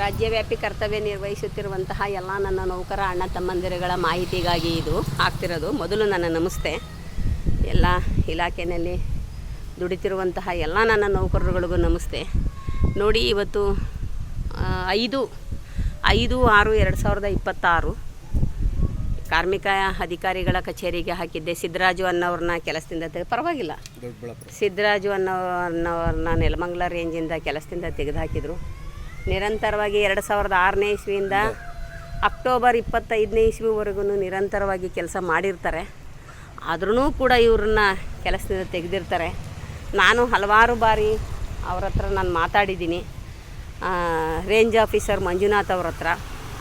ರಾಜ್ಯವ್ಯಾಪಿ ಕರ್ತವ್ಯ ನಿರ್ವಹಿಸುತ್ತಿರುವಂತಹ ಎಲ್ಲ ನನ್ನ ನೌಕರ ಅಣ್ಣ ತಮ್ಮಂದಿರುಗಳ ಮಾಹಿತಿಗಾಗಿ ಇದು ಆಗ್ತಿರೋದು. ಮೊದಲು ನನ್ನ ನಮಸ್ತೆ. ಎಲ್ಲ ಇಲಾಖೆಯಲ್ಲಿ ದುಡಿತಿರುವಂತಹ ಎಲ್ಲ ನನ್ನ ನೌಕರರುಗಳಿಗೂ ನಮಸ್ತೆ. ನೋಡಿ, ಇವತ್ತು 5/6/2026 ಕಾರ್ಮಿಕ ಅಧಿಕಾರಿಗಳ ಕಚೇರಿಗೆ ಹಾಕಿದ್ದೆ. ಸಿದ್ದರಾಜು ಅನ್ನೋರನ್ನ ಕೆಲಸದಿಂದ ಪರವಾಗಿಲ್ಲ, ಸಿದ್ದರಾಜು ಅನ್ನೋರನ್ನ ನೆಲಮಂಗಲ ರೇಂಜಿಂದ ಕೆಲಸದಿಂದ ತೆಗೆದುಹಾಕಿದರು. ನಿರಂತರವಾಗಿ 2006ನೇ ಇಸ್ವಿಯಿಂದ ಅಕ್ಟೋಬರ್ 25ನೇ ಇಸ್ವಿವರೆಗೂ ನಿರಂತರವಾಗಿ ಕೆಲಸ ಮಾಡಿರ್ತಾರೆ. ಆದ್ರೂ ಕೂಡ ಇವ್ರನ್ನ ಕೆಲಸದಿಂದ ತೆಗೆದಿರ್ತಾರೆ. ನಾನು ಹಲವಾರು ಬಾರಿ ಅವ್ರ ಹತ್ರ ನಾನು ಮಾತಾಡಿದ್ದೀನಿ, ರೇಂಜ್ ಆಫೀಸರ್ ಮಂಜುನಾಥ್ ಅವ್ರ ಹತ್ರ.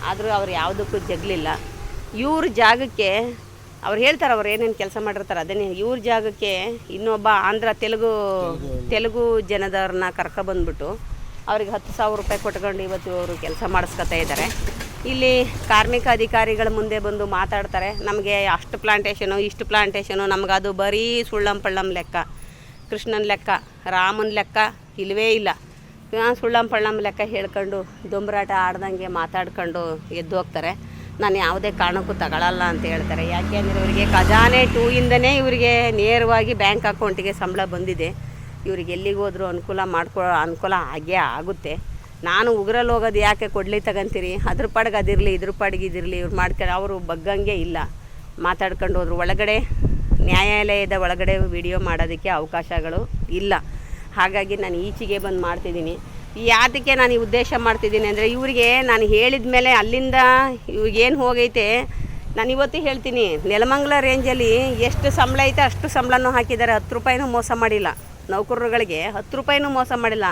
ಆದರೂ ಅವ್ರು ಯಾವುದಕ್ಕೂ ಜಗ್ಲಿಲ್ಲ. ಇವ್ರ ಜಾಗಕ್ಕೆ ಅವ್ರು ಹೇಳ್ತಾರೆ, ಅವ್ರು ಏನೇನು ಕೆಲಸ ಮಾಡಿರ್ತಾರೆ ಅದನ್ನೇ. ಇವ್ರ ಜಾಗಕ್ಕೆ ಇನ್ನೊಬ್ಬ ತೆಲುಗು ಜನದವ್ರನ್ನ ಕರ್ಕೊಬಂದ್ಬಿಟ್ಟು ಅವ್ರಿಗೆ 10,000 ರೂಪಾಯಿ ಕೊಟ್ಕೊಂಡು ಇವತ್ತು ಅವರು ಕೆಲಸ ಮಾಡಿಸ್ಕೊತಾ ಇದ್ದಾರೆ. ಇಲ್ಲಿ ಕಾರ್ಮಿಕ ಅಧಿಕಾರಿಗಳ ಮುಂದೆ ಬಂದು ಮಾತಾಡ್ತಾರೆ, ನಮಗೆ ಅಷ್ಟು ಪ್ಲಾಂಟೇಷನು ಇಷ್ಟು ಪ್ಲಾಂಟೇಷನು, ನಮಗದು ಬರೀ ಸುಳ್ಳಂಪಳ್ಳಂ ಲೆಕ್ಕ, ಕೃಷ್ಣನ ಲೆಕ್ಕ, ರಾಮನ ಲೆಕ್ಕ ಇಲ್ಲವೇ ಇಲ್ಲ. ಸುಳ್ಳಂಪಳ್ಳಂ ಲೆಕ್ಕ ಹೇಳ್ಕೊಂಡು ದೊಂಬರಾಟ ಆಡ್ದಂಗೆ ಮಾತಾಡ್ಕೊಂಡು ಎದ್ದು ಹೋಗ್ತಾರೆ. ನಾನು ಯಾವುದೇ ಕಾರಣಕ್ಕೂ ತಗೊಳ್ಳಲ್ಲ ಅಂತ ಹೇಳ್ತಾರೆ. ಯಾಕೆ ಅಂದರೆ ಇವರಿಗೆ ಖಜಾನೆ 2ಇಂದನೇ ಇವರಿಗೆ ನೇರವಾಗಿ ಬ್ಯಾಂಕ್ ಅಕೌಂಟಿಗೆ ಸಂಬಳ ಬಂದಿದೆ. ಇವ್ರಿಗೆ ಎಲ್ಲಿಗೆ ಹೋದರೂ ಅನುಕೂಲ ಆಗೇ ಆಗುತ್ತೆ. ನಾನು ಉಗ್ರಲ್ಲಿ ಹೋಗೋದು ಯಾಕೆ ಕೊಡಲಿ ತಗೊಂತೀರಿ, ಅದ್ರ ಪಾಡಿಗೆ ಅದಿರಲಿ ಇದ್ರ ಪಾಡಿಗೆ ಇದಿರಲಿ, ಇವ್ರು ಮಾಡ್ತಾರೆ. ಅವರು ಬಗ್ಗಂಗೆ ಇಲ್ಲ, ಮಾತಾಡ್ಕೊಂಡು ಹೋದ್ರು. ಒಳಗಡೆ ನ್ಯಾಯಾಲಯದ ಒಳಗಡೆ ವಿಡಿಯೋ ಮಾಡೋದಕ್ಕೆ ಅವಕಾಶಗಳು ಇಲ್ಲ. ಹಾಗಾಗಿ ನಾನು ಈಚೆಗೆ ಬಂದು ಮಾಡ್ತಿದ್ದೀನಿ. ಯಾತಕ್ಕೆ ನಾನು ಈ ಉದ್ದೇಶ ಮಾಡ್ತಿದ್ದೀನಿ ಅಂದರೆ, ಇವರಿಗೆ ನಾನು ಹೇಳಿದ ಮೇಲೆ ಅಲ್ಲಿಂದ ಇವ್ರಿಗೇನು ಹೋಗೈತೆ ನಾನು ಇವತ್ತು ಹೇಳ್ತೀನಿ. ನೆಲಮಂಗಲ ರೇಂಜಲ್ಲಿ ಎಷ್ಟು ಸಂಬಳ ಐತೆ ಅಷ್ಟು ಸಂಬಳನೂ ಹಾಕಿದ್ದಾರೆ. 10 ರೂಪಾಯಿನೂ ಮೋಸ ಮಾಡಿಲ್ಲ. ನೌಕರರುಗಳಿಗೆ 10 ರೂಪಾಯಿನೂ ಮೋಸ ಮಾಡಿಲ್ಲ.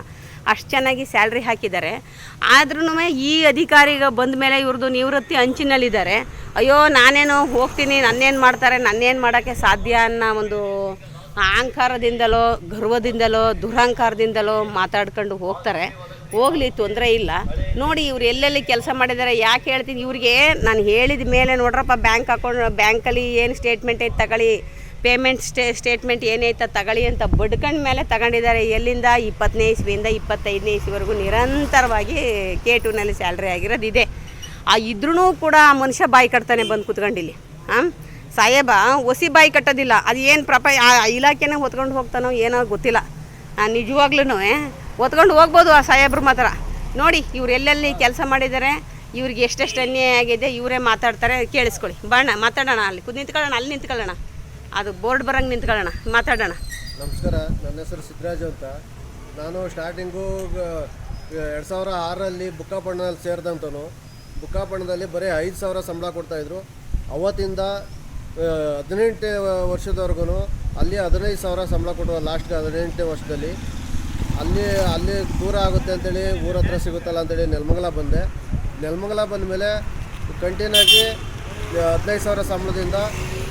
ಅಷ್ಟು ಚೆನ್ನಾಗಿ ಸ್ಯಾಲ್ರಿ ಹಾಕಿದ್ದಾರೆ. ಆದ್ರೂ ಈ ಅಧಿಕಾರಿಗೆ ಬಂದ ಮೇಲೆ ಇವ್ರದ್ದು ನಿವೃತ್ತಿ ಅಂಚಿನಲ್ಲಿದ್ದಾರೆ. ಅಯ್ಯೋ ನಾನೇನು ಹೋಗ್ತೀನಿ, ನನ್ನೇನು ಮಾಡ್ತಾರೆ, ನನ್ನೇನು ಮಾಡೋಕ್ಕೆ ಸಾಧ್ಯ ಅನ್ನೋ ಒಂದು ಅಹಂಕಾರದಿಂದಲೋ ಗರ್ವದಿಂದಲೋ ದುರಹಂಕಾರದಿಂದಲೋ ಮಾತಾಡ್ಕೊಂಡು ಹೋಗ್ತಾರೆ. ಹೋಗಲಿ, ತೊಂದರೆ ಇಲ್ಲ. ನೋಡಿ ಇವ್ರು ಎಲ್ಲೆಲ್ಲಿ ಕೆಲಸ ಮಾಡಿದ್ದಾರೆ. ಯಾಕೆ ಹೇಳ್ತೀನಿ, ಇವ್ರಿಗೆ ನಾನು ಹೇಳಿದ ಮೇಲೆ ನೋಡ್ರಪ್ಪ, ಬ್ಯಾಂಕಲ್ಲಿ ಏನು ಸ್ಟೇಟ್ಮೆಂಟ್ ಐತೆ ತಗೊಳ್ಳಿ, ಪೇಮೆಂಟ್ ಸ್ಟೇಟ್ಮೆಂಟ್ ಏನೈತೆ ತಗೊಳ್ಳಿ ಅಂತ ಬಡ್ಕಂಡ ಮೇಲೆ ತಗೊಂಡಿದ್ದಾರೆ. ಎಲ್ಲಿಂದ 20ನೇ ಇಸ್ವಿಯಿಂದ 25ನೇ ಇಸ್ವಿವರೆಗೂ ನಿರಂತರವಾಗಿ K2ನಲ್ಲಿ ಸ್ಯಾಲ್ರಿ ಆಗಿರೋದು ಇದೆ. ಇದ್ರೂ ಕೂಡ ಆ ಮನುಷ್ಯ ಬಾಯಿ ಕಟ್ತಾನೆ ಬಂದು ಕೂತ್ಕೊಂಡಿಲ್ಲಿ. ಸಾಹೇಬ ಒಸಿ ಬಾಯಿ ಕಟ್ಟೋದಿಲ್ಲ. ಅದು ಏನು ಇಲಾಖೆನೇ ಹೊತ್ಕೊಂಡು ಹೋಗ್ತಾನೋ ಏನೋ ಗೊತ್ತಿಲ್ಲ. ನಿಜವಾಗ್ಲೂ ಹೊತ್ಕೊಂಡು ಹೋಗ್ಬೋದು ಆ ಸಾಹೇಬ್ರು ಮಾತ್ರ. ನೋಡಿ ಇವ್ರು ಎಲ್ಲೆಲ್ಲಿ ಕೆಲಸ ಮಾಡಿದ್ದಾರೆ, ಇವ್ರಿಗೆ ಎಷ್ಟೆಷ್ಟು ಅನ್ಯಾಯ ಆಗಿದೆ, ಇವರೇ ಮಾತಾಡ್ತಾರೆ. ಕೇಳಿಸ್ಕೊಳ್ಳಿ, ಬಣ್ಣ ಮಾತಾಡೋಣ. ಅಲ್ಲಿ ನಿಂತ್ಕೊಳ್ಳೋಣ, ಅಲ್ಲಿ ನಿಂತ್ಕೊಳ್ಳೋಣ, ಅದು ಬೋರ್ಡ್ ಬರಂಗೆ ನಿಂತ್ಕೊಳ್ಳೋಣ, ಮಾತಾಡೋಣ. ನಮಸ್ಕಾರ, ನನ್ನ ಹೆಸರು ಸಿದ್ದರಾಜು ಅಂತ. ನಾನು ಸ್ಟಾರ್ಟಿಂಗು 2006ರಲ್ಲಿ ಬುಕ್ಕಾಪಟ್ಟಣದಲ್ಲಿ ಸೇರಿದಂತನು. ಬುಕ್ಕಾಪಟ್ಟಣದಲ್ಲಿ ಬರೀ 5,000 ಸಂಬಳ ಕೊಡ್ತಾಯಿದ್ರು. ಅವತ್ತಿಂದ 18 ವರ್ಷದವರೆಗೂ ಅಲ್ಲಿ 15,000 ಸಂಬಳ ಕೊಡುವ. ಲಾಸ್ಟ್ಗೆ 18ನೇ ವರ್ಷದಲ್ಲಿ ಅಲ್ಲಿ ದೂರ ಆಗುತ್ತೆ ಅಂತೇಳಿ ಊರ ಹತ್ರ ಸಿಗುತ್ತಲ್ಲ ಅಂತೇಳಿ ನೆಲಮಂಗಲ ಬಂದೆ. ನೆಲಮಂಗಲ ಬಂದ ಮೇಲೆ ಕಂಟಿನ್ಯೂ ಆಗಿ 15,000 ಸಂಬಳದಿಂದ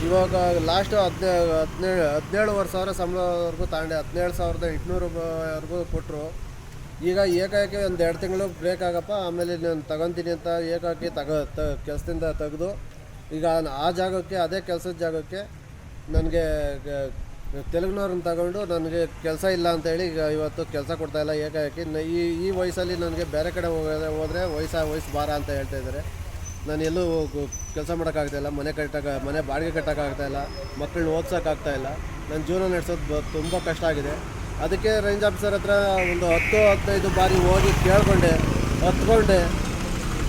ಇವಾಗ ಲಾಸ್ಟ್ 17,000 ಸಂಬಳವರೆಗೂ ತಗೊಂಡೆ. 17,800 ರೂಪಾಯಿವರೆಗೂ ಕೊಟ್ಟರು. ಈಗ ಏಕಾಏಕಿ ಒಂದು 2 ತಿಂಗಳು ಬ್ರೇಕ್ ಆಗಪ್ಪ, ಆಮೇಲೆ ನಾನು ತಗೊತೀನಿ ಅಂತ ಏಕಾಏಕಿ ಕೆಲಸದಿಂದ ತೆಗೆದು ಈಗ ಆ ಜಾಗಕ್ಕೆ, ಅದೇ ಕೆಲಸದ ಜಾಗಕ್ಕೆ ನನಗೆ ತೆಲುಗಿನವ್ರನ್ನ ತಗೊಂಡು ನನಗೆ ಕೆಲಸ ಇಲ್ಲ ಅಂತೇಳಿ ಈಗ ಇವತ್ತು ಕೆಲಸ ಕೊಡ್ತಾಯಿಲ್ಲ. ಏಕಾಏಕಿ ಈ ವಯಸ್ಸಲ್ಲಿ ನನಗೆ ಬೇರೆ ಕಡೆ ಹೋದರೆ ವಯಸ್ಸು ಭಾರ ಅಂತ ಹೇಳ್ತಾ ಇದ್ದಾರೆ. ನಾನು ಎಲ್ಲೂ ಕೆಲಸ ಮಾಡೋಕ್ಕಾಗ್ತಾಯಿಲ್ಲ, ಮನೆ ಬಾಡಿಗೆ ಕಟ್ಟೋಕ್ಕಾಗ್ತಾಯಿಲ್ಲ, ಮಕ್ಕಳನ್ನ ಓದ್ಸೋಕ್ಕಾಗ್ತಾಯಿಲ್ಲ. ನನ್ನ ಜೀವನ ನಡೆಸೋದು ತುಂಬ ಕಷ್ಟ ಆಗಿದೆ. ಅದಕ್ಕೆ ರೇಂಜ್ ಆಫೀಸರ್ ಹತ್ರ ಒಂದು 10-15 ಬಾರಿ ಹೋಗಿ ಹತ್ಕೊಂಡೆ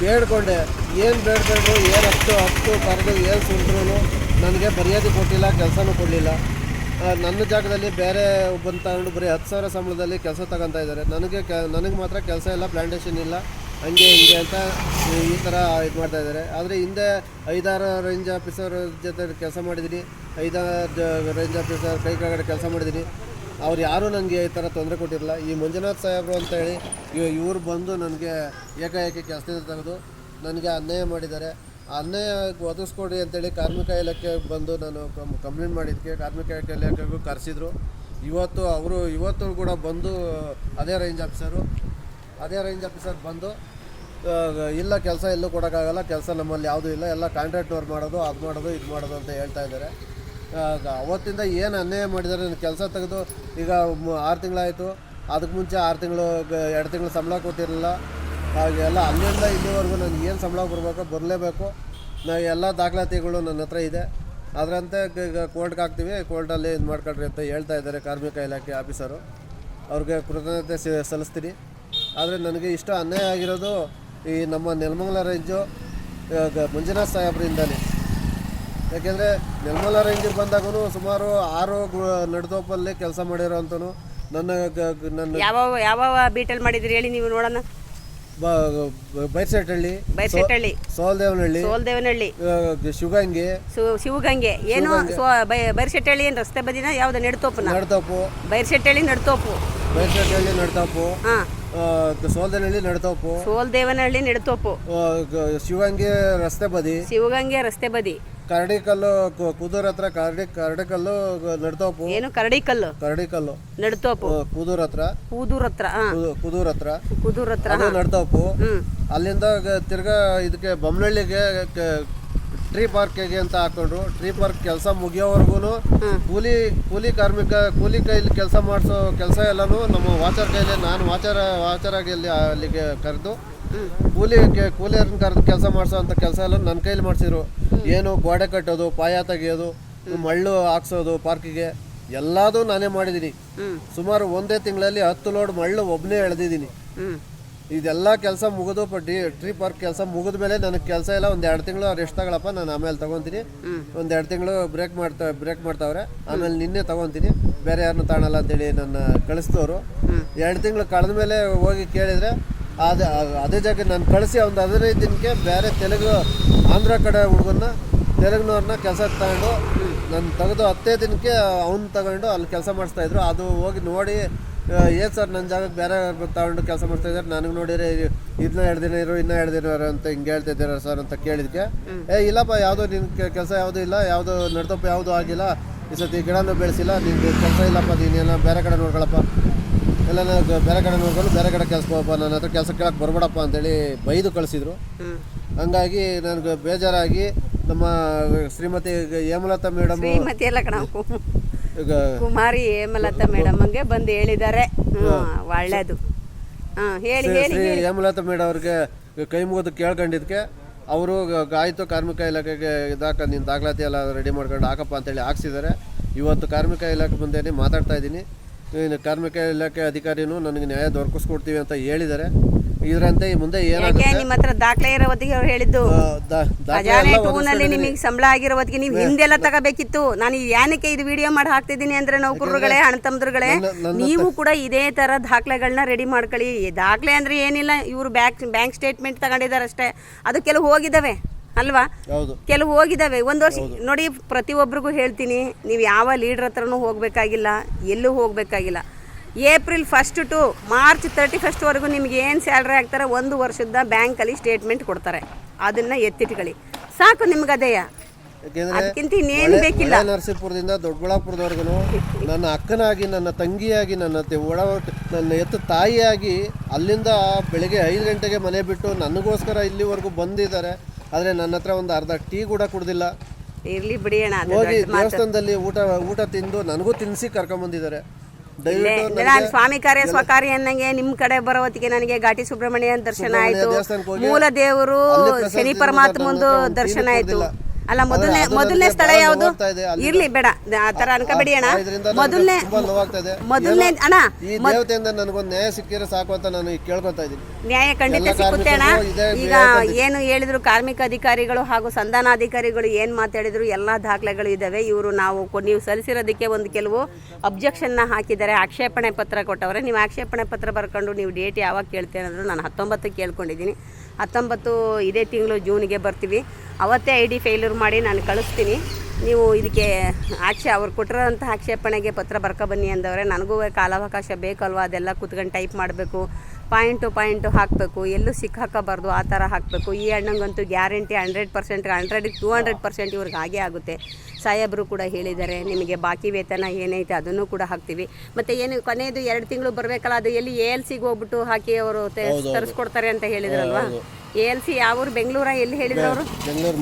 ಬೇಡ್ಕೊಂಡೆ. ಏನು ಬೇಡ್ಕೊಂಡ್ರು, ಏನು ಹತ್ತು ಕರೆದು ಏನು ಸುರಿದ್ರು ನನಗೆ ಮರ್ಯಾದೆ ಕೊಟ್ಟಿಲ್ಲ, ಕೆಲಸನೂ ಕೊಡಲಿಲ್ಲ. ನನ್ನ ಜಾಗದಲ್ಲಿ ಬೇರೆ ಒಬ್ಬನ ತಗೊಂಡು ಬರೀ 10,000 ಸಂಬಳದಲ್ಲಿ ಕೆಲಸ ತಗೊತಾ ಇದ್ದಾರೆ. ನನಗೆ ಮಾತ್ರ ಕೆಲಸ ಇಲ್ಲ, ಪ್ಲಾಂಟೇಷನ್ ಇಲ್ಲ, ಹಂಗೆ ಹಿಂಗೆ ಅಂತ ಈ ಥರ ಇದು ಮಾಡ್ತಾಯಿದ್ದಾರೆ. ಆದರೆ ಹಿಂದೆ 5-6 ರೇಂಜ್ ಆಫೀಸರ್ ಜೊತೆ ಕೆಲಸ ಮಾಡಿದ್ದೀನಿ, 5-6 ರೇಂಜ್ ಆಫೀಸರ್ ಕೈ ಕೆಳಗಡೆ ಕೆಲಸ ಮಾಡಿದ್ದೀನಿ. ಅವ್ರು ಯಾರೂ ನನಗೆ ಈ ಥರ ತೊಂದರೆ ಕೊಟ್ಟಿರಲಿಲ್ಲ. ಈ ಮಂಜುನಾಥ್ ಸಾಹೇಬರು ಅಂತೇಳಿ ಇವರು ಬಂದು ನನಗೆ ಏಕಾಏಕಿ ಕೆಲಸದಿಂದ ತೆಗೆದು ನನಗೆ ಅನ್ಯಾಯ ಮಾಡಿದ್ದಾರೆ. ಆ ಅನ್ಯಾಯ ಒದಗಿಸ್ಕೊಡಿ ಅಂತೇಳಿ ಕಾರ್ಮಿಕ ಇಲಾಖೆ ಬಂದು ನಾನು ಕಂಪ್ಲೇಂಟ್ ಮಾಡಿದ್ದಕ್ಕೆ ಕಾರ್ಮಿಕ ಇಲಾಖೆಗೂ ಕರೆಸಿದ್ರು. ಇವತ್ತು ಕೂಡ ಬಂದು ಅದೇ ರೇಂಜ್ ಆಫೀಸರ್ ಬಂದು ಇಲ್ಲ, ಕೆಲಸ ಎಲ್ಲೂ ಕೊಡೋಕ್ಕಾಗಲ್ಲ, ಕೆಲಸ ನಮ್ಮಲ್ಲಿ ಯಾವುದೂ ಇಲ್ಲ, ಎಲ್ಲ ಕಾಂಟ್ರಾಕ್ಟ್ನವ್ರು ಮಾಡೋದು, ಇದು ಮಾಡೋದು ಅಂತ ಹೇಳ್ತಾ ಇದ್ದಾರೆ. ಅವತ್ತಿಂದ ಏನು ಅನ್ಯಾಯ ಮಾಡಿದ್ದಾರೆ. ನನ್ನ ಕೆಲಸ ತೆಗೆದು ಈಗ 6 ತಿಂಗಳಾಯಿತು. ಅದಕ್ಕೆ ಮುಂಚೆ 2 ತಿಂಗಳು ಸಂಬಳ ಕೊಟ್ಟಿರಲಿಲ್ಲ. ಹಾಗೆಲ್ಲ ಅಲ್ಲಿಂದ ಇಲ್ಲಿವರೆಗೂ ನನಗೆ ಏನು ಸಂಬಳ ಬರಬೇಕೋ ಬರಲೇಬೇಕು. ನಾವು ಎಲ್ಲ ದಾಖಲಾತಿಗಳು ನನ್ನ ಹತ್ರ ಇದೆ. ಅದರಂತೆ ಈಗ ಕೋರ್ಟ್ಗೆ ಹಾಕ್ತೀವಿ, ಕೋರ್ಟಲ್ಲಿ ಇದು ಮಾಡ್ಕೊಳ್ರಿ ಅಂತ ಹೇಳ್ತಾ ಇದ್ದಾರೆ ಕಾರ್ಮಿಕ ಇಲಾಖೆ ಆಫೀಸರು. ಅವ್ರಿಗೆ ಕೃತಜ್ಞತೆ ಸಲ್ಲಿಸ್ತೀನಿ. ಆದರೆ ನನಗೆ ಇಷ್ಟು ಅನ್ಯಾಯ ಆಗಿರೋದು ಈ ನಮ್ಮ ನೆಲಮಂಗಲ ರೇಂಜು ಮಂಜುನಾಥ್ ಸಾಹೇಬ್ರಿಂದಲೇ. ಯಾಕೆಂದರೆ ನೆಲಮಂಗಲ ರೇಂಜಿಗೆ ಬಂದಾಗೂ ಸುಮಾರು 6 ನಡುತೋಪಲ್ಲಿ ಕೆಲಸ ಮಾಡಿರೋಂಥನು. ನನ್ನ ಯಾವ ಬೀಟಲ್ಲಿ ಮಾಡಿದ್ರಿ ಹೇಳಿ ನೀವು ನೋಡೋಣ. ಬೈರ್ಸೆಟ್ಟಹಳ್ಳಿ, ಸೋಲ್ದೇವನಹಳ್ಳಿ, ಶಿವಗಂಗೆ ಏನು ಬೈರ್ಸೆಟ್ಟಹಳ್ಳಿ ಏನು ರಸ್ತೆ ಬದಿನ ಯಾವ್ದು ನಡುತೋಪು ಬೈರ್ಸೆಟ್ಟಹಳ್ಳಿ ನಡುತೋಪು ಸೋಲ್ದೇವನಹಳ್ಳಿ ನಡುತೋಪು ಶಿವಗಂಗೆ ರಸ್ತೆ ಬದಿ ಕರಡಿಕಲ್ಲು ಕೂದೂರ್ ಹತ್ರ ಕರಡಿಕಲ್ಲು ನಡ್ತೋಪು ಏನು ಕರಡಿಕಲ್ಲು ನಡ್ತೋಪು ಕೂದೂರ್ ಹತ್ರ ನಡ್ತೋಪು. ಅಲ್ಲಿಂದ ತಿರ್ಗಾ ಇದಕ್ಕೆ ಬೊಮ್ಮನಹಳ್ಳಿಗೆ ಟ್ರೀ ಪಾರ್ಕಿಗೆ ಅಂತ ಹಾಕೊಂಡ್ರು. ಟ್ರೀ ಪಾರ್ಕ್ ಕೆಲಸ ಮುಗಿಯೋವರೆಗೂ ಕೂಲಿ ಕೈಲಿ ಕೆಲಸ ಮಾಡಿಸೋ ಕೆಲಸ ಎಲ್ಲನೂ ನಮ್ಮ ವಾಚರ್ ಕೈಲಿ, ನಾನು ವಾಚರಾಗಿ ಅಲ್ಲಿಗೆ ಕರೆದು ಕೂಲಿಯರ್ನ ಕರೆದು ಕೆಲಸ ಮಾಡಿಸೋ ಅಂಥ ಕೆಲಸ ಎಲ್ಲ ನನ್ನ ಕೈಲಿ ಮಾಡಿಸಿದ್ರು. ಏನು ಗೋಡೆ ಕಟ್ಟೋದು, ಪಾಯ ತೆಗೆಯೋದು, ಮಳ್ಳು ಹಾಕ್ಸೋದು ಪಾರ್ಕಿಗೆ ಎಲ್ಲದೂ ನಾನೇ ಮಾಡಿದ್ದೀನಿ. ಸುಮಾರು ಒಂದೇ ತಿಂಗಳಲ್ಲಿ 10 ಲೋಡ್ ಮಳ್ಳು ಒಬ್ಬನೇ ಎಳೆದಿದ್ದೀನಿ. ಇದೆಲ್ಲ ಕೆಲಸ ಮುಗಿದು ಟ್ರೀ ಪಾರ್ಕ್ ಕೆಲಸ ಮುಗಿದ ಮೇಲೆ ನನಗೆ ಕೆಲಸ ಇಲ್ಲ. 1-2 ತಿಂಗಳು ರೆಸ್ಟ್ ತಗೊಳಪ್ಪ, ನಾನು ಆಮೇಲೆ ತಗೊತೀನಿ. 1-2 ತಿಂಗಳು ಬ್ರೇಕ್ ಮಾಡ್ತಾವ್ರೆ, ಆಮೇಲೆ ನಿನ್ನೆ ತಗೊತೀನಿ, ಬೇರೆ ಯಾರನ್ನೂ ತಾಣಲ್ಲ ಅಂತೇಳಿ ನನ್ನ ಕಳಿಸ್ತವ್ರು. 2 ತಿಂಗಳು ಕಳೆದ ಮೇಲೆ ಹೋಗಿ ಕೇಳಿದರೆ ಅದೇ ಜಾಗ ನಾನು ಕಳಿಸಿ ಒಂದು 15 ದಿನಕ್ಕೆ ಬೇರೆ ಆಂಧ್ರ ಕಡೆ ತೆಲುಗಿನವ್ರನ್ನ ಕೆಲಸ ತಗೊಂಡು ನಾನು ತೆಗೆದು 10 ದಿನಕ್ಕೆ ಅವ್ನು ತಗೊಂಡು ಅಲ್ಲಿ ಕೆಲಸ ಮಾಡಿಸ್ತಾಯಿದ್ರು. ಅದು ಹೋಗಿ ನೋಡಿ, ಏನು ಸರ್ ನನ್ನ ಜಾಗಕ್ಕೆ ಬೇರೆ ತಗೊಂಡು ಕೆಲಸ ಮಾಡ್ತಾಯಿದ್ದಾರೆ, ನನಗೆ ನೋಡಿದರೆ ಇದನ್ನ 2 ದಿನ ಇರೋ, ಇನ್ನೂ 2 ದಿನ ಇರೋ ಅಂತ ಹಿಂಗೆ ಹೇಳ್ತಿದ್ದೀರ ಸರ್ ಅಂತ ಕೇಳಿದ್ಕೆ, ಇಲ್ಲಪ್ಪ ಯಾವುದೋ ನಿನ್ನ ಕೆಲಸ ಯಾವುದೂ ಇಲ್ಲ, ಯಾವುದೋ ನಡ್ತಪ್ಪ ಯಾವುದೂ ಆಗಿಲ್ಲ, ಈ ಸತಿ ಗಿಡನೂ ಬೆಳೆಸಿಲ್ಲ, ನಿನ್ಗೆ ಕೆಲಸ ಇಲ್ಲಪ್ಪ, ನೀನೆಲ್ಲ ಬೇರೆ ಕಡೆ ನೋಡ್ಕೊಳಪ್ಪ, ಎಲ್ಲ ಬೇರೆ ಕಡೆ ನೋಡ್ಕೊಂಡು ಬೇರೆ ಕಡೆ ಕೆಲಸಕ್ಕೆ ಹೋಗಪ್ಪ, ನನ್ನ ಹತ್ರ ಕೆಲಸ ಕೇಳಕ್ಕೆ ಬರಬೇಡಪ್ಪ ಅಂತೇಳಿ ಬೈದು ಕಳಿಸಿದ್ರು. ಹಂಗಾಗಿ ನನಗೆ ಬೇಜಾರಾಗಿ ನಮ್ಮ ಶ್ರೀಮತಿ ಹೇಮಲತಾ ಮೇಡಮ್, ಕುಮಾರಿ ಹೇಮಲತಾ ಮೇಡಮ್ಗೆ ಬಂದು ಹೇಳಿದ್ದಾರೆ. ಒಳ್ಳೇದು. ಶ್ರೀ ಹೇಮಲತಾ ಮೇಡಮ್ ಅವ್ರಿಗೆ ಕೈ ಮುಗಿದು ಕೇಳ್ಕೊಂಡಿದ್ದಕ್ಕೆ ಅವರು ಆಯಿತು ಕಾರ್ಮಿಕ ಇಲಾಖೆಗೆ ನಿನ್ನ ದಾಖಲಾತಿ ಎಲ್ಲ ರೆಡಿ ಮಾಡ್ಕೊಂಡು ಹಾಕಪ್ಪ ಅಂತೇಳಿ ಹಾಕ್ಸಿದ್ದಾರೆ. ಇವತ್ತು ಕಾರ್ಮಿಕ ಇಲಾಖೆ ಮುಂದೆನೇ ಮಾತಾಡ್ತಾ ಇದ್ದೀನಿ. ಕಾರ್ಮಿಕ ಇಲಾಖೆ ಅಧಿಕಾರಿನೂ ನನಗೆ ನ್ಯಾಯ ದೊರಕಿಸ್ಕೊಡ್ತೀವಿ ಅಂತ ಹೇಳಿದ್ದಾರೆ. ಇದರಂತೆ ಮುಂದೆ ಏನಾಗುತ್ತೆ, ನಿಮ್ಮ ಹತ್ರ ದಾಖಲೆ ಇರೋ ಹೊತ್ತಿಗೆ ಅವ್ರು ಹೇಳಿದ್ದು ನಿಮಗೆ ಸಂಬಳ ಆಗಿರೋ ಹೊತ್ತಿಗೆ ನೀವು ಹಿಂದೆಲ್ಲ ತಗೋಬೇಕಿತ್ತು. ನಾನು ಏನಕ್ಕೆ ಇದು ವಿಡಿಯೋ ಮಾಡಿ ಹಾಕ್ತಿದ್ದೀನಿ ಅಂದ್ರೆ ನೌಕರರುಗಳೇ, ಅಣ್ಣತಮ್ಮರುಗಳೇ, ನೀವು ಕೂಡ ಇದೇ ತರ ದಾಖಲೆಗಳನ್ನ ರೆಡಿ ಮಾಡ್ಕೊಳ್ಳಿ. ದಾಖಲೆ ಅಂದ್ರೆ ಏನಿಲ್ಲ, ಇವರು ಬ್ಯಾಂಕ್ ಸ್ಟೇಟ್ಮೆಂಟ್ ತಗೊಂಡಿದ್ದಾರೆ ಅಷ್ಟೇ. ಅದು ಕೆಲವು ಹೋಗಿದ್ದಾವೆ ಅಲ್ವಾ, ಕೆಲವು ಹೋಗಿದ್ದಾವೆ. 1 ವರ್ಷ ನೋಡಿ, ಪ್ರತಿಯೊಬ್ಬರಿಗೂ ಹೇಳ್ತೀನಿ, ನೀವು ಯಾವ ಲೀಡ್ರ್ ಹತ್ರನೂ ಹೋಗಬೇಕಾಗಿಲ್ಲ, ಎಲ್ಲೂ ಹೋಗಬೇಕಾಗಿಲ್ಲ. ಏಪ್ರಿಲ್ 1 ಟು ಮಾರ್ಚ್ 31 ನಿಮ್ಗೆ ಏನು ಸ್ಯಾಲ್ರಿ ಆಗ್ತಾರೆ 1 ವರ್ಷದ ಬ್ಯಾಂಕಲ್ಲಿ ಸ್ಟೇಟ್ಮೆಂಟ್ ಕೊಡ್ತಾರೆ. ಅದನ್ನು ಎತ್ತಿಟ್ಕೊಳ್ಳಿ ಸಾಕು, ನಿಮ್ಗೆ ಅದೇಯ, ಅದಕ್ಕಿಂತ ಇನ್ನೇನು ಬೇಕಿಲ್ಲ. ನರಸೀಪುರದಿಂದ ದೊಡ್ಡಬಳ್ಳಾಪುರದವರೆಗೂ ನನ್ನ ಅಕ್ಕನಾಗಿ, ನನ್ನ ತಂಗಿಯಾಗಿ, ನನ್ನ ಎತ್ತು ತಾಯಿಯಾಗಿ ಅಲ್ಲಿಂದ ಬೆಳಗ್ಗೆ 5 ಗಂಟೆಗೆ ಮನೆ ಬಿಟ್ಟು ನನಗೋಸ್ಕರ ಇಲ್ಲಿವರೆಗೂ ಬಂದಿದ್ದಾರೆ. ಆದರೆ ನನ್ನ ಹತ್ರ ಒಂದು ಅರ್ಧ ಟೀ ಕೂಡ ಕುಡ್ದಿಲ್ಲ. ಇರ್ಲಿ ಬಿಡಿ ಅಣ್ಣ, ಹೋಗಿ ದೇವಸ್ಥಾನದಲ್ಲಿ ಊಟ ತಿಂದು ನನಗೂ ತಿನ್ನಿಸಿ ಕರ್ಕೊಂಬಂದಿದ್ದಾರೆ. ನಾನು ಸ್ವಾಮಿ ಕಾರ್ಯ ಸ್ವಕಾರ್ಯ ಅನ್ನಂಗೆ ನಿಮ್ಮ ಕಡೆ ಬರೋ ಹೊತ್ತಿಗೆ ನನಗೆ ಘಾಟಿ ಸುಬ್ರಹ್ಮಣ್ಯ ದರ್ಶನ ಆಯ್ತು, ಮೂಲ ದೇವರು ಶನಿ ಪರಮಾತ್ಮಂದು ದರ್ಶನ ಆಯ್ತು. ಅಲ್ಲ, ಮೊದಲನೇ ಸ್ಥಳ ಯಾವುದು? ಇರ್ಲಿ ಬೇಡ, ಆ ತರ ಅನ್ಕೋಬೇಡಿ ಅಣ್ಣ. ಮೊದಲನೇ ಅಣ್ಣ, ಈ ದೇವತೆಯಿಂದ ನನಗೊಂದು ನ್ಯಾಯ ಸಿಕ್ಕಿದ್ರೆ ಸಾಕು ಅಂತ ನಾನು ಕೇಳ್ಕೊತಾ ಇದ್ದೀನಿ. ನ್ಯಾಯ ಖಂಡಿತ ಸಿಕ್ಕುತ್ತೆ ಅಣ್ಣ. ಈಗ ಏನು ಹೇಳಿದ್ರು ಕಾರ್ಮಿಕ ಅಧಿಕಾರಿಗಳು ಹಾಗೂ ಸಂಧಾನಾಧಿಕಾರಿಗಳು ಏನು ಮಾತಾಡಿದ್ರು ಎಲ್ಲ ದಾಖಲೆಗಳು ಇದ್ದಾವೆ. ಇವರು ನೀವು ಸಲ್ಲಿಸಿರೋದಕ್ಕೆ ಒಂದು ಕೆಲವು ಅಬ್ಜೆಕ್ಷನ್ನ ಹಾಕಿದ್ದಾರೆ, ಆಕ್ಷೇಪಣೆ ಪತ್ರ ಕೊಟ್ಟವ್ರೆ. ನೀವು ಆಕ್ಷೇಪಣೆ ಪತ್ರ ಬರ್ಕೊಂಡು ನೀವು ಡೇಟ್ ಯಾವಾಗ ಕೇಳ್ತೇನೆ ಅಂದರು, ನಾನು 19 ಕೇಳ್ಕೊಂಡಿದ್ದೀನಿ. 19 ಇದೇ ತಿಂಗಳು ಜೂನ್ಗೆ ಬರ್ತೀವಿ. ಅವತ್ತೇ ID ಫೇಲ್ಯೂರ್ ಮಾಡಿ ನಾನು ಕಳಿಸ್ತೀನಿ. ನೀವು ಇದಕ್ಕೆ ಅವ್ರು ಕೊಟ್ಟಿರೋಂಥ ಆಕ್ಷೇಪಣೆಗೆ ಪತ್ರ ಬರ್ಕೊಬನ್ನಿ ಅಂದವ್ರೆ. ನನಗೂ ಕಾಲಾವಕಾಶ ಬೇಕಲ್ವ, ಅದೆಲ್ಲ ಕೂತ್ಕೊಂಡು ಟೈಪ್ ಮಾಡಬೇಕು, ಪಾಯಿಂಟು ಹಾಕಬೇಕು, ಎಲ್ಲೂ ಸಿಕ್ಕಾಕಬಾರ್ದು, ಆ ಥರ ಹಾಕಬೇಕು. ಈ ಹಣ್ಣಂಗಂತೂ ಗ್ಯಾರಂಟಿ 100%, 100ಕ್ಕೆ 200% ಇವ್ರಿಗೆ ಹಾಗೇ ಆಗುತ್ತೆ. ಸಾಹೇಬರು ಕೂಡ ಹೇಳಿದ್ದಾರೆ, ನಿಮಗೆ ಬಾಕಿ ವೇತನ ಏನೈತೆ ಅದನ್ನು ಕೂಡ ಹಾಕ್ತೀವಿ. ಮತ್ತು ಏನು ಕೊನೆಯದು 2 ತಿಂಗಳು ಬರಬೇಕಲ್ಲ, ಅದು ಎಲ್ಲಿ ALCಗೆ ಹೋಗ್ಬಿಟ್ಟು ಹಾಕಿ ಅವರು ತರಿಸ್ಕೊಡ್ತಾರೆ ಅಂತ ಹೇಳಿದ್ರಲ್ವಾ. ALC ಯಾವ ಊರು? ಬೆಂಗಳೂರ? ಎಲ್ಲಿ ಹೇಳಿದ್ರು ಅವರು? ಬೆಂಗಳೂರು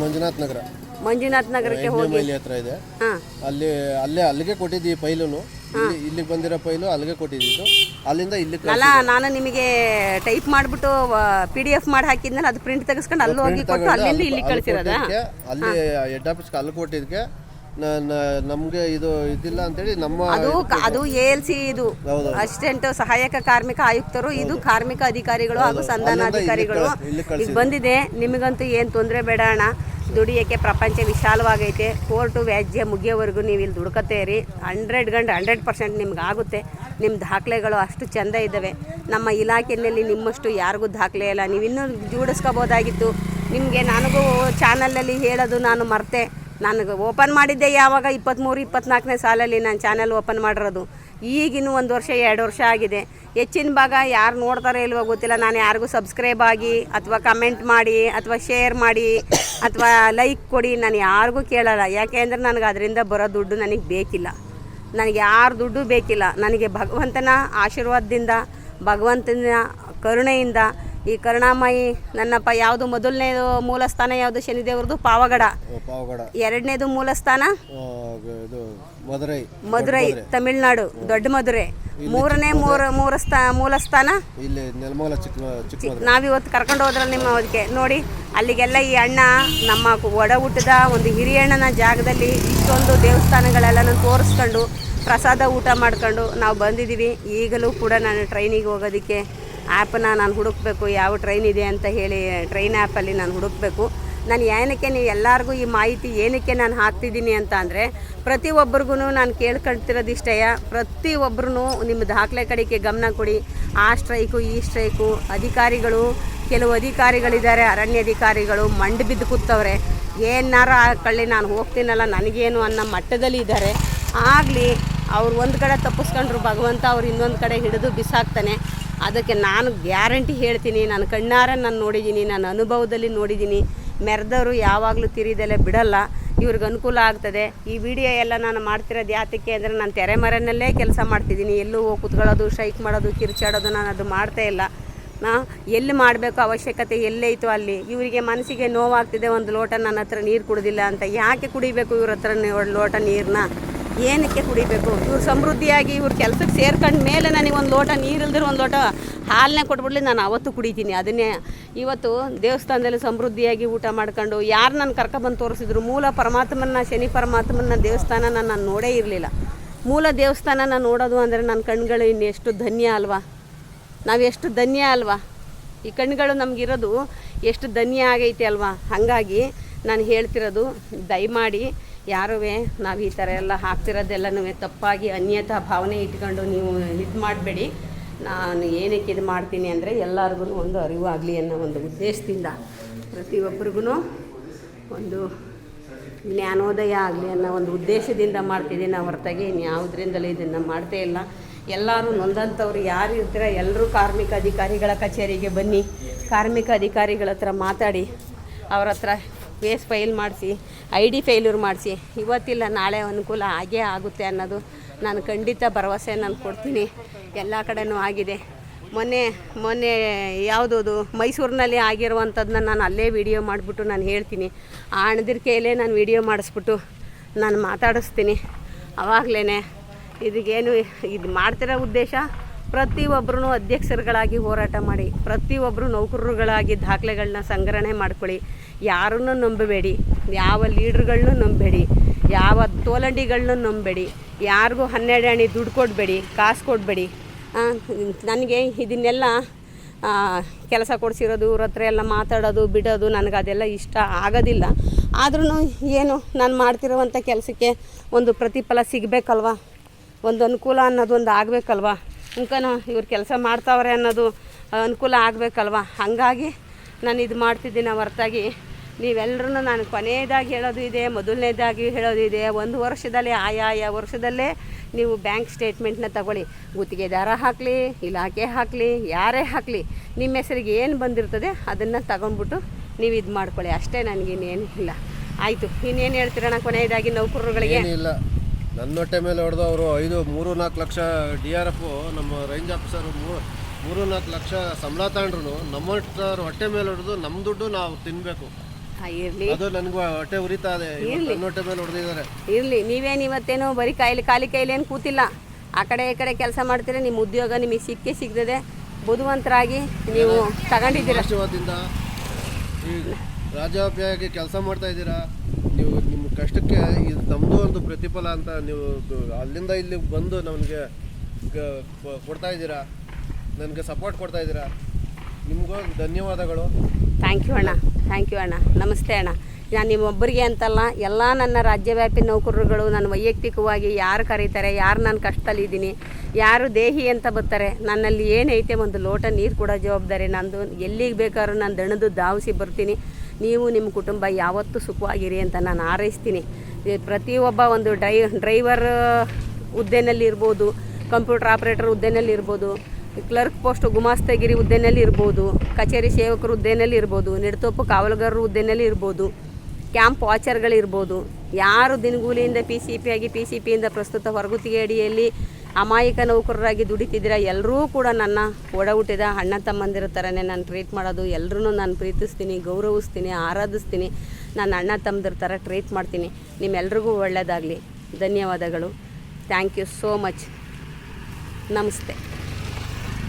ಮಂಜುನಾಥ್ ನಗರಕ್ಕೆ ಹೋಗಿ ಹತ್ರ ಇದೆ. ಅಲ್ಲಿಗೆ ಕೊಟ್ಟಿದ್ದೀವಿ ಫೈಲನ್ನು. ಇಲ್ಲಿಗೆ ಬಂದಿರೋ ಫೈಲು ಅಲ್ಲಿಗೆ ಕೊಟ್ಟಿದ್ದು, ಅಲ್ಲಿಂದ ಇಲ್ಲಿಗೆ ಅಲ್ಲ ನಾನು ನಿಮಗೆ ಟೈಪ್ ಮಾಡಿಬಿಟ್ಟು PDF ಮಾಡಿ ಹಾಕಿದ್ನಲ್ಲ, ಅದು ಪ್ರಿಂಟ್ ತೆಗೆಸ್ಕೊಂಡು ಅಲ್ಲಿ ಹೋಗಿ ಕೊಟ್ಟು ಅಲ್ಲಿಂದ ಇಲ್ಲಿ ಕಳಿಸಿರೋದಾ? ಅಲ್ಲಿ ಹೆಡ್ ಆಫೀಸ್ಗೆ ಅಲ್ಲಿ ಕೊಟ್ಟಿದ್ದಕ್ಕೆ ನಮಗೆ ಇದು ಇದಿಲ್ಲ ಅಂತೇಳಿ ನಮ್ಮ ಅದು ALC ಇದು ಅಸಿಸ್ಟೆಂಟ್ ಸಹಾಯಕ ಕಾರ್ಮಿಕ ಆಯುಕ್ತರು, ಇದು ಕಾರ್ಮಿಕ ಅಧಿಕಾರಿಗಳು ಹಾಗೂ ಸಂಧಾನಾಧಿಕಾರಿಗಳು ಈಗ ಬಂದಿದೆ. ನಿಮಗಂತೂ ಏನು ತೊಂದರೆ ಬೇಡ ಅಣ್ಣ, ದುಡಿಯೋಕ್ಕೆ ಪ್ರಪಂಚ ವಿಶಾಲವಾಗೈತೆ. ಕೋರ್ಟು ವ್ಯಾಜ್ಯ ಮುಗಿಯೋವರೆಗೂ ನೀವು ಇಲ್ಲಿ ದುಡ್ಕೊತೇರಿ. 100% ನಿಮ್ಗೆ ಆಗುತ್ತೆ. ನಿಮ್ಮ ದಾಖಲೆಗಳು ಅಷ್ಟು ಚೆಂದ ಇದ್ದಾವೆ. ನಮ್ಮ ಇಲಾಖೆಯಲ್ಲಿ ನಿಮ್ಮಷ್ಟು ಯಾರಿಗೂ ದಾಖಲೆ ಇಲ್ಲ. ನೀವು ಇನ್ನೂ ಜೋಡಿಸ್ಕೋಬೋದಾಗಿತ್ತು. ನಿಮಗೆ ನನಗೂ ಚಾನಲಲ್ಲಿ ಹೇಳೋದು ನಾನು ಮರ್ತೆ. ನನಗೆ ಓಪನ್ ಮಾಡಿದ್ದೆ ಯಾವಾಗ 23-24ನೇ ಸಾಲಲ್ಲಿ ನಾನು ಚಾನಲ್ ಓಪನ್ ಮಾಡಿರೋದು. ಈಗಿನ್ನೂ 1 ವರ್ಷ 2 ವರ್ಷ ಆಗಿದೆ. ಹೆಚ್ಚಿನ ಭಾಗ ಯಾರು ನೋಡ್ತಾರೋ ಇಲ್ವೋ ಗೊತ್ತಿಲ್ಲ. ನಾನು ಯಾರಿಗೂ ಸಬ್ಸ್ಕ್ರೈಬ್ ಆಗಿ ಅಥವಾ ಕಮೆಂಟ್ ಮಾಡಿ ಅಥವಾ ಶೇರ್ ಮಾಡಿ ಅಥವಾ ಲೈಕ್ ಕೊಡಿ ನಾನು ಯಾರಿಗೂ ಕೇಳಲ್ಲ. ಯಾಕೆ ಅಂದರೆ ನನಗೆ ಅದರಿಂದ ಬರೋ ದುಡ್ಡು ನನಗೆ ಬೇಕಿಲ್ಲ. ನನಗೆ ಯಾರ ದುಡ್ಡು ಬೇಕಿಲ್ಲ. ನನಗೆ ಭಗವಂತನ ಆಶೀರ್ವಾದದಿಂದ, ಭಗವಂತನ ಕರುಣೆಯಿಂದ, ಈ ಕರುಣಾಮಯಿ ನನ್ನಪ್ಪ ಯಾವುದು ಮೊದಲನೇದು ಮೂಲ ಸ್ಥಾನ ಯಾವುದು? ಶನಿದೇವ್ರದ್ದು ಪಾವಗಡ. ಎರಡನೇದು ಮೂಲ ಸ್ಥಾನ ಮಧುರೈ ತಮಿಳ್ನಾಡು, ದೊಡ್ಡ ಮಧುರೆ. ಮೂರನೇ ಮೂಲ ಸ್ಥಾನ ನಾವಿವತ್ತು ಕರ್ಕೊಂಡು ಹೋದ್ರಲ್ಲ ನಿಮ್ಮ ಅದಕ್ಕೆ ನೋಡಿ, ಅಲ್ಲಿಗೆಲ್ಲ ಈ ಅಣ್ಣ ನಮ್ಮ ಒಡ ಹುಟ್ಟದ ಒಂದು ಹಿರಿಯಣ್ಣನ ಜಾಗದಲ್ಲಿ ಇಷ್ಟೊಂದು ದೇವಸ್ಥಾನಗಳೆಲ್ಲ ತೋರಿಸ್ಕೊಂಡು ಪ್ರಸಾದ ಊಟ ಮಾಡ್ಕೊಂಡು ನಾವು ಬಂದಿದ್ದೀವಿ. ಈಗಲೂ ಕೂಡ ನಾನು ಟ್ರೈನಿಗೆ ಹೋಗೋದಕ್ಕೆ ಆ್ಯಪನ್ನ ನಾನು ಹುಡುಕಬೇಕು, ಯಾವ ಟ್ರೈನ್ ಇದೆ ಅಂತ ಹೇಳಿ ಟ್ರೈನ್ ಆ್ಯಪಲ್ಲಿ ನಾನು ಹುಡುಕಬೇಕು. ನಾನು ಏನಕ್ಕೆ ನೀವು ಎಲ್ಲರಿಗೂ ಈ ಮಾಹಿತಿ ಏನಕ್ಕೆ ನಾನು ಹಾಕ್ತಿದ್ದೀನಿ ಅಂತ ಅಂದರೆ, ಪ್ರತಿಯೊಬ್ಬರಿಗೂ ನಾನು ಕೇಳ್ಕೊಳ್ತಿರೋದು ಇಷ್ಟೇಯ, ಪ್ರತಿಯೊಬ್ಬರೂ ನಿಮ್ಮ ದಾಖಲೆ ಕಡೆಗೆ ಗಮನ ಕೊಡಿ. ಆ ಸ್ಟ್ರೈಕು ಈ ಸ್ಟ್ರೈಕು ಅಧಿಕಾರಿಗಳು, ಕೆಲವು ಅಧಿಕಾರಿಗಳಿದ್ದಾರೆ ಅರಣ್ಯಾಧಿಕಾರಿಗಳು ಮಂಡು ಬಿದ್ದು ಕೂತವ್ರೆ. ಏನಾರ ಕಳ್ಳಿ ನಾನು ಹೋಗ್ತೀನಲ್ಲ ನನಗೇನು ಅನ್ನೋ ಮಟ್ಟದಲ್ಲಿ ಇದ್ದಾರೆ. ಆಗಲಿ ಅವ್ರು ಒಂದು ಕಡೆ ತಪ್ಪಿಸ್ಕೊಂಡ್ರು, ಭಗವಂತ ಅವ್ರು ಇನ್ನೊಂದು ಕಡೆ ಹಿಡಿದು ಬಿಸಾಕ್ತಾನೆ. ಅದಕ್ಕೆ ನಾನು ಗ್ಯಾರಂಟಿ ಹೇಳ್ತೀನಿ, ನಾನು ಕಣ್ಣಾರೆ ನಾನು ನೋಡಿದ್ದೀನಿ, ನಾನು ಅನುಭವದಲ್ಲಿ ನೋಡಿದ್ದೀನಿ. ಮೆರೆದವರು ಯಾವಾಗಲೂ ತಿರಿದಲ್ಲೇ ಬಿಡಲ್ಲ. ಇವ್ರಿಗೆ ಅನುಕೂಲ ಆಗ್ತದೆ. ಈ ವಿಡಿಯೋ ಎಲ್ಲ ನಾನು ಮಾಡ್ತಿರೋದು ಯಾತಕ್ಕೆ ಅಂದರೆ, ನಾನು ತೆರೆಮರೆಯಲ್ಲೇ ಕೆಲಸ ಮಾಡ್ತಿದ್ದೀನಿ. ಎಲ್ಲೂ ಹೋಗಿ ಕುತ್ಕೊಳ್ಳೋದು, ಸ್ಟ್ರೈಕ್ ಮಾಡೋದು, ಕಿರ್ಚಾಡೋದು ನಾನು ಅದು ಮಾಡ್ತಾ ಇಲ್ಲ. ಎಲ್ಲಿ ಮಾಡಬೇಕು ಅವಶ್ಯಕತೆ ಎಲ್ಲೈತೋ ಅಲ್ಲಿ. ಇವರಿಗೆ ಮನಸ್ಸಿಗೆ ನೋವಾಗ್ತಿದೆ, ಒಂದು ಲೋಟ ನನ್ನ ಹತ್ರ ನೀರು ಕುಡಿದಿಲ್ಲ ಅಂತ. ಯಾಕೆ ಕುಡಿಬೇಕು ಇವ್ರ ಹತ್ರ ಲೋಟ ನೀರನ್ನ? ಏನಕ್ಕೆ ಕುಡಿಬೇಕು? ಇವ್ರು ಸಮೃದ್ಧಿಯಾಗಿ ಇವ್ರ ಕೆಲಸಕ್ಕೆ ಸೇರ್ಕೊಂಡ ಮೇಲೆ ನನಗೆ ಒಂದು ಲೋಟ ನೀರು ಇಲ್ದಿರೋ ಒಂದು ಲೋಟ ಹಾಲನ್ನೇ ಕೊಟ್ಬಿಡ್ಲಿ, ನಾನು ಅವತ್ತು ಕುಡಿತೀನಿ. ಅದನ್ನೇ ಇವತ್ತು ದೇವಸ್ಥಾನದಲ್ಲಿ ಸಮೃದ್ಧಿಯಾಗಿ ಊಟ ಮಾಡ್ಕೊಂಡು ಯಾರು ನಾನು ಕರ್ಕೊಬಂದು ತೋರಿಸಿದ್ರು. ಮೂಲ ಪರಮಾತ್ಮನ, ಶನಿ ಪರಮಾತ್ಮನ ದೇವಸ್ಥಾನನ ನಾನು ನೋಡೇ ಇರಲಿಲ್ಲ. ಮೂಲ ದೇವಸ್ಥಾನನ ನೋಡೋದು ಅಂದರೆ ನನ್ನ ಕಣ್ಗಳು ಇನ್ನೆಷ್ಟು ಧನ್ಯ ಅಲ್ವಾ? ನಾವೆಷ್ಟು ಧನ್ಯ ಅಲ್ವಾ? ಈ ಕಣ್ಗಳು ನಮಗಿರೋದು ಎಷ್ಟು ಧನ್ಯ ಆಗೈತೆ ಅಲ್ವಾ? ಹಾಗಾಗಿ ನಾನು ಹೇಳ್ತಿರೋದು, ದಯಮಾಡಿ ಯಾರೂ ನಾವು ಈ ಥರ ಎಲ್ಲ ಹಾಕ್ತಿರೋದೆಲ್ಲನೂ ತಪ್ಪಾಗಿ ಅನ್ಯತಾ ಭಾವನೆ ಇಟ್ಕೊಂಡು ನೀವು ಇದು ಮಾಡಬೇಡಿ. ನಾನು ಏನಕ್ಕೆ ಇದು ಮಾಡ್ತೀನಿ ಅಂದರೆ, ಎಲ್ಲರಿಗೂ ಒಂದು ಅರಿವು ಆಗಲಿ ಅನ್ನೋ ಒಂದು ಉದ್ದೇಶದಿಂದ, ಪ್ರತಿಯೊಬ್ಬರಿಗೂ ಒಂದು ಜ್ಞಾನೋದಯ ಆಗಲಿ ಅನ್ನೋ ಒಂದು ಉದ್ದೇಶದಿಂದ ಮಾಡ್ತಿದ್ದೀನಿ. ಹೊರತಾಗಿ ಇನ್ಯಾವುದರಿಂದಲೂ ಇದನ್ನು ಮಾಡ್ತೇ ಇಲ್ಲ. ಎಲ್ಲರೂ ನೊಂದಂಥವ್ರು ಯಾರು ಇರ್ತೀರ ಎಲ್ಲರೂ ಕಾರ್ಮಿಕ ಅಧಿಕಾರಿಗಳ ಕಚೇರಿಗೆ ಬನ್ನಿ. ಕಾರ್ಮಿಕ ಅಧಿಕಾರಿಗಳ ಹತ್ರ ಮಾತಾಡಿ, ಅವ್ರ ಹತ್ರ ಕೇಸ್ ಫೈಲ್ ಮಾಡಿಸಿ, ID ಫೇಲ್ಯೂರ್ ಮಾಡಿಸಿ. ಇವತ್ತಿಲ್ಲ ನಾಳೆ ಅನುಕೂಲ ಆಗೇ ಆಗುತ್ತೆ ಅನ್ನೋದು ನಾನು ಖಂಡಿತ ಭರವಸೆ ನಾನು ಕೊಡ್ತೀನಿ. ಎಲ್ಲ ಕಡೆನೂ ಆಗಿದೆ. ಮೊನ್ನೆ ಯಾವುದದು ಮೈಸೂರಿನಲ್ಲಿ ಆಗಿರುವಂಥದ್ದನ್ನ ನಾನು ಅಲ್ಲೇ ವಿಡಿಯೋ ಮಾಡಿಬಿಟ್ಟು ನಾನು ಹೇಳ್ತೀನಿ. ಆ ಅಣ್ಣದಿರ ಕೈಯಲ್ಲೇ ನಾನು ವಿಡಿಯೋ ಮಾಡಿಸ್ಬಿಟ್ಟು ನಾನು ಮಾತಾಡಿಸ್ತೀನಿ. ಆವಾಗಲೇ ಇದಕ್ಕೇನು ಇದು ಮಾಡ್ತಿರೋ ಉದ್ದೇಶ, ಪ್ರತಿಯೊಬ್ಬರೂ ಅಧ್ಯಕ್ಷರುಗಳಾಗಿ ಹೋರಾಟ ಮಾಡಿ, ಪ್ರತಿಯೊಬ್ಬರು ನೌಕರರುಗಳಾಗಿ ದಾಖಲೆಗಳನ್ನ ಸಂಗ್ರಹಣೆ ಮಾಡ್ಕೊಳ್ಳಿ. ಯಾರನ್ನೂ ನಂಬಬೇಡಿ, ಯಾವ ಲೀಡ್ರುಗಳನ್ನೂ ನಂಬಬೇಡಿ, ಯಾವ ತೋಲಂಡಿಗಳನ್ನೂ ನಂಬಬೇಡಿ, ಯಾರಿಗೂ 12 ಅಣಿ ದುಡ್ಡು ಕೊಡಬೇಡಿ, ಕಾಸು ಕೊಡಬೇಡಿ. ನನಗೆ ಇದನ್ನೆಲ್ಲ ಕೆಲಸ ಕೊಡಿಸಿರೋದು, ಇವ್ರ ಹತ್ರ ಎಲ್ಲ ಮಾತಾಡೋದು ಬಿಡೋದು ನನಗೆ ಅದೆಲ್ಲ ಇಷ್ಟ ಆಗೋದಿಲ್ಲ. ಆದ್ರೂ ಏನು, ನಾನು ಮಾಡ್ತಿರೋವಂಥ ಕೆಲಸಕ್ಕೆ ಒಂದು ಪ್ರತಿಫಲ ಸಿಗಬೇಕಲ್ವ, ಒಂದು ಅನುಕೂಲ ಅನ್ನೋದು ಒಂದು ಆಗಬೇಕಲ್ವ. ಅಂಕನೂ ಇವ್ರು ಕೆಲಸ ಮಾಡ್ತಾವ್ರೆ ಅನ್ನೋದು ಅನುಕೂಲ ಆಗಬೇಕಲ್ವ. ಹಾಗಾಗಿ ನಾನು ಇದು ಮಾಡ್ತಿದ್ದೀನಿ. ಹೊರತಾಗಿ ನೀವೆಲ್ಲರೂ ನಾನು ಕೊನೆಯದಾಗಿ ಹೇಳೋದು ಇದೆ, ಮೊದಲನೇದಾಗಿ ಹೇಳೋದು ಇದೆ. 1 ವರ್ಷದಲ್ಲಿ ಆಯಾ ವರ್ಷದಲ್ಲೇ ನೀವು ಬ್ಯಾಂಕ್ ಸ್ಟೇಟ್ಮೆಂಟ್ನ ತಗೊಳ್ಳಿ. ಗುತ್ತಿಗೆದಾರ ಹಾಕಲಿ, ಇಲಾಖೆ ಹಾಕಲಿ, ಯಾರೇ ಹಾಕಲಿ, ನಿಮ್ಮ ಹೆಸರಿಗೆ ಏನು ಬಂದಿರ್ತದೆ ಅದನ್ನು ತಗೊಂಡ್ಬಿಟ್ಟು ನೀವು ಇದು ಮಾಡ್ಕೊಳ್ಳಿ. ಅಷ್ಟೇ, ನನಗಿನ್ನೇನು ಇಲ್ಲ. ಆಯಿತು, ಇನ್ನೇನು ಹೇಳ್ತೀರಣ್ಣ ಕೊನೆಯದಾಗಿ ನೌಕರರುಗಳಿಗೆ? ಏನಿಲ್ಲ, ನನ್ನ ಹೊಟ್ಟೆ ಮೇಲೆ ಹೊಡೆದು ಅವರು 3-4 ಲಕ್ಷ DRF ನಮ್ಮ ರೇಂಜ್ ಆಫೀಸರು 3-4 ಲಕ್ಷ ಸಂಬಳ ತಗೊಂಡ್ರು ನಮ್ಮ ಹೊಟ್ಟೆ ಮೇಲೆ ಹೊಡೆದು ನಮ್ಮ ದುಡ್ಡು ನಾವು ತಿನ್ನಬೇಕು. ಇರಲಿ, ಅದು ನನಗೆ ಹೊಟ್ಟೆ ಉರಿತಾ ಇದೆ. ನನ್ನ ಹೊಟ್ಟೆ ಮೇಲೆ ಹೊಡೆದಿದ್ದಾರೆ. ಇರಲಿ, ನೀವೇನು ಇವತ್ತೇನು ಬರೀ ಖಾಲಿ ಕೈಲೇನು ಕೂತಿಲ್ಲ. ಆ ಕಡೆ ಈ ಕಡೆ ಕೆಲಸ ಮಾಡ್ತೀರಿ, ನಿಮ್ಮ ಉದ್ಯೋಗ ನಿಮಗೆ ಸಿಕ್ಕೇ ಸಿಗ್ತದೆ. ಬುದ್ಧಿವಂತರಾಗಿ ನೀವು ತಗೊಂಡಿದ್ದೀರ. ರಾಷ್ಟ್ರವಾದದಿಂದ ಈ ರಾಜ್ಯವ್ಯಾಪಿಯಾಗಿ ಕೆಲಸ ಮಾಡ್ತಾ ಇದ್ದೀರಾ. ನೀವು ನಿಮ್ಮ ಕಷ್ಟಕ್ಕೆ ಇದು ನಮ್ಮದು ಒಂದು ಪ್ರತಿಫಲ ಅಂತ ನೀವು ಅಲ್ಲಿಂದ ಇಲ್ಲಿಗೆ ಬಂದು ನಮಗೆ ಕೊಡ್ತಾ ಇದ್ದೀರಾ, ನನಗೆ ಸಪೋರ್ಟ್ ಕೊಡ್ತಾ ಇದ್ದೀರಾ. ನಿಮಗೂ ಧನ್ಯವಾದಗಳು. ಥ್ಯಾಂಕ್ ಯು ಅಣ್ಣ, ಥ್ಯಾಂಕ್ ಯು ಅಣ್ಣ. ನಮಸ್ತೆ ಅಣ್ಣ. ನಾನು ನಿಮ್ಮೊಬ್ಬರಿಗೆ ಅಂತಲ್ಲ, ಎಲ್ಲ ನನ್ನ ರಾಜ್ಯವ್ಯಾಪಿ ನೌಕರರುಗಳು ನನ್ನ ವೈಯಕ್ತಿಕವಾಗಿ ಯಾರು ಕರೀತಾರೆ, ಯಾರು ನಾನು ಕಷ್ಟದಲ್ಲಿದ್ದೀನಿ, ಯಾರು ದೇಹಿ ಅಂತ ಬರ್ತಾರೆ, ನನ್ನಲ್ಲಿ ಏನೈತೆ ಒಂದು ಲೋಟ ನೀರು ಕೊಡೋ ಜವಾಬ್ದಾರಿ ನಂದು. ಎಲ್ಲಿಗೆ ಬೇಕಾದ್ರೂ ನಾನು ದಣದು ಧಾವಿಸಿ ಬರ್ತೀನಿ. ನೀವು ನಿಮ್ಮ ಕುಟುಂಬ ಯಾವತ್ತೂ ಸುಖವಾಗಿರಿ ಅಂತ ನಾನು ಹಾರೈಸ್ತೀನಿ. ಪ್ರತಿಯೊಬ್ಬ ಒಂದು ಡ್ರೈವರ್ ಹುದ್ದೆನಲ್ಲಿ ಇರ್ಬೋದು, ಕಂಪ್ಯೂಟರ್ ಆಪ್ರೇಟರ್ ಹುದ್ದೆನಲ್ಲಿ ಇರ್ಬೋದು, ಕ್ಲರ್ಕ್ ಪೋಸ್ಟ್ ಗುಮಾಸ್ತಗಿರಿ ಹುದ್ದೆನಲ್ಲಿ ಇರ್ಬೋದು, ಕಚೇರಿ ಸೇವಕರು ಹುದ್ದೆನಲ್ಲಿ ಇರ್ಬೋದು, ನೆಡತೋಪು ಕಾವಲುಗಾರರು ಹುದ್ದೆನಲ್ಲಿ ಇರ್ಬೋದು, ಕ್ಯಾಂಪ್ ವಾಚರ್ಗಳಿರ್ಬೋದು, ಯಾರು ದಿನಗೂಲಿಯಿಂದ PCP ಆಗಿ PCPಯಿಂದ ಪ್ರಸ್ತುತ ಹೊರಗುತ್ತಿಗೆ ಅಡಿಯಲ್ಲಿ ಅಮಾಯಕ ನೌಕರರಾಗಿ ದುಡಿತಿದ್ದೀರ, ಎಲ್ಲರೂ ಕೂಡ ನನ್ನ ಒಡ ಹುಟ್ಟಿದ ಅಣ್ಣ ತಮ್ಮಂದಿರ ಥರನೇ ನಾನು ಟ್ರೀಟ್ ಮಾಡೋದು. ಎಲ್ಲರೂ ನಾನು ಪ್ರೀತಿಸ್ತೀನಿ, ಗೌರವಿಸ್ತೀನಿ, ಆರಾಧಿಸ್ತೀನಿ. ನಾನು ಅಣ್ಣ ತಮ್ಮದಿರ ಥರ ಟ್ರೀಟ್ ಮಾಡ್ತೀನಿ. ನಿಮ್ಮೆಲ್ರಿಗೂ ಒಳ್ಳೆಯದಾಗಲಿ. ಧನ್ಯವಾದಗಳು. Thank you so much. ನಮಸ್ತೆ.